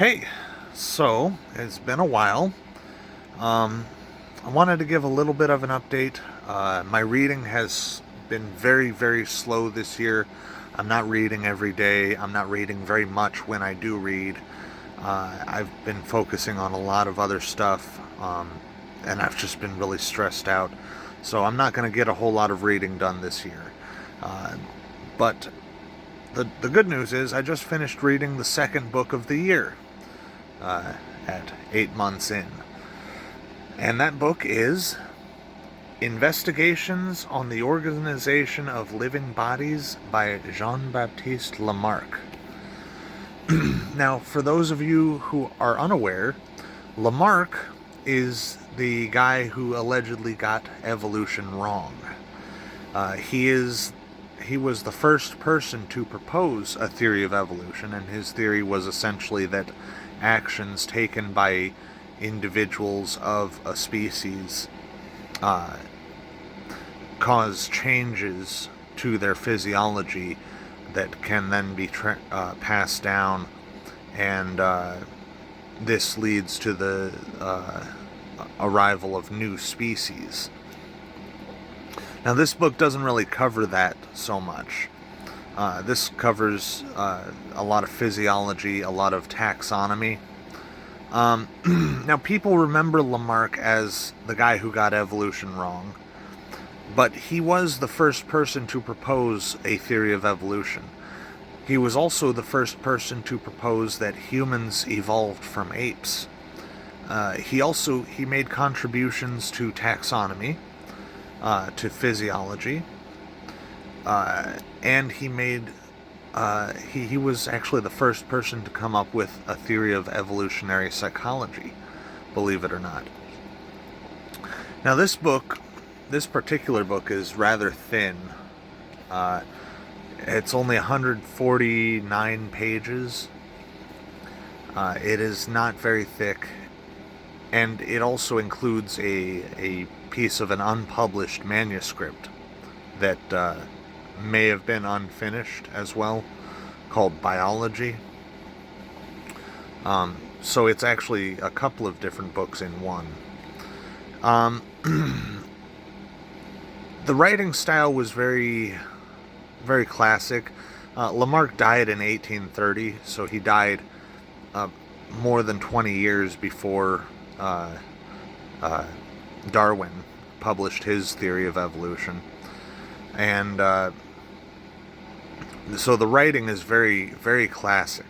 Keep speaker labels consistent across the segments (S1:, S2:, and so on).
S1: Hey, so it's been a while. Um, I wanted to give a little bit of an update. My reading has been very slow this year. I'm not reading every day. I'm not reading very much when I do read. I've been focusing on a lot of other stuff, and I've just been really stressed out. So I'm not going to get a whole lot of reading done this year. Uh, but the good news is I just finished reading the second book of the year uh, at 8 months in. And that book is Investigations on the Organization of Living Bodies by Jean-Baptiste Lamarck. Now, for those of you who are unaware, Lamarck is the guy who allegedly got evolution wrong. He was the first person to propose a theory of evolution, and his theory was essentially that actions taken by individuals of a species cause changes to their physiology that can then be passed down, and this leads to the arrival of new species. Now, this book doesn't really cover that so much. This covers a lot of physiology, a lot of taxonomy. Now, people remember Lamarck as the guy who got evolution wrong, but he was the first person to propose a theory of evolution. He was also the first person to propose that humans evolved from apes. He made contributions to taxonomy, to physiology, and he was actually the first person to come up with a theory of evolutionary psychology, believe it or not. Now, this particular book is rather thin. It's only 149 pages. It is not very thick, and it also includes a piece of an unpublished manuscript that may have been unfinished as well, called Biology. So it's actually a couple of different books in one. The writing style was very classic. Lamarck died in 1830, so he died more than 20 years before Darwin published his theory of evolution. And so the writing is very classic,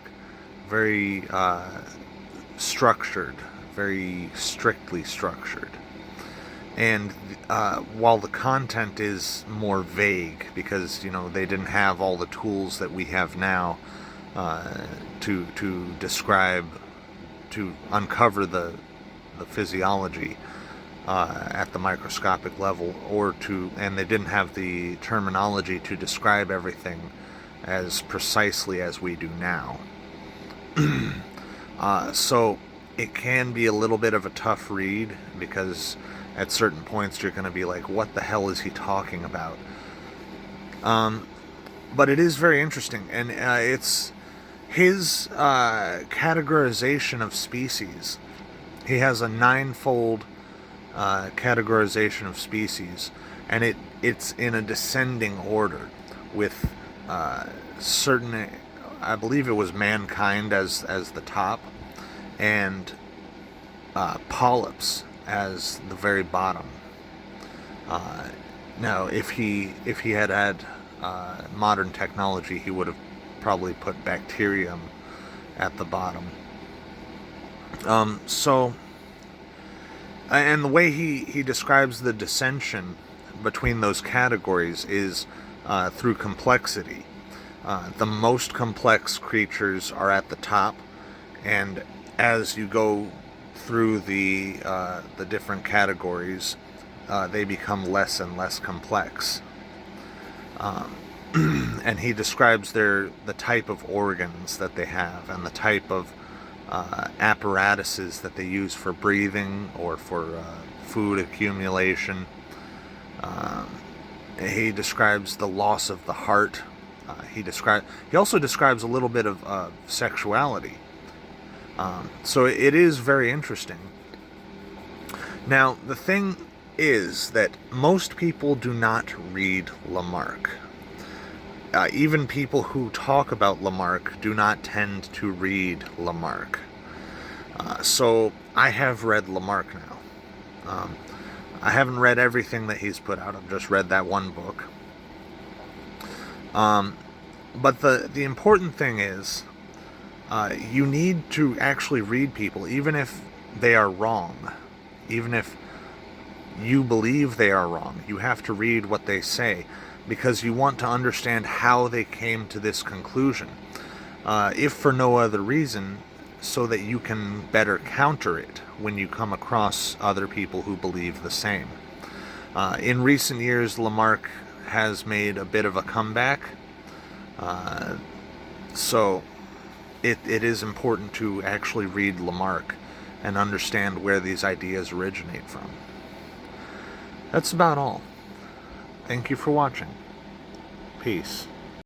S1: very structured, very strictly structured. And while the content is more vague, because they didn't have all the tools that we have now to describe, to uncover the physiology at the microscopic level, and they didn't have the terminology to describe everything as precisely as we do now. So it can be a little bit of a tough read, because at certain points you're going to be like, what the hell is he talking about? But it is very interesting, and it's his categorization of species. He has a ninefold categorization of species, and it's in a descending order, with certain, I believe it was mankind as the top, and polyps as the very bottom. Now, if he had modern technology, he would have probably put bacterium at the bottom. And the way he describes the dissension between those categories is through complexity. The most complex creatures are at the top, and as you go through the different categories, they become less and less complex. And he describes the type of organs that they have, and the type of apparatuses that they use for breathing or for food accumulation. He describes the loss of the heart. He also describes a little bit of sexuality. So it is very interesting. Now, the thing is that most people do not read Lamarck. Even people who talk about Lamarck do not tend to read Lamarck. So I have read Lamarck now. I haven't read everything that he's put out. I've just read that one book. But the important thing is, you need to actually read people, even if they are wrong. Even if you believe they are wrong, you have to read what they say, because you want to understand how they came to this conclusion. If for no other reason, so that you can better counter it when you come across other people who believe the same. In recent years, Lamarck has made a bit of a comeback. So it is important to actually read Lamarck and understand where these ideas originate from. That's about all. Thank you for watching. Peace.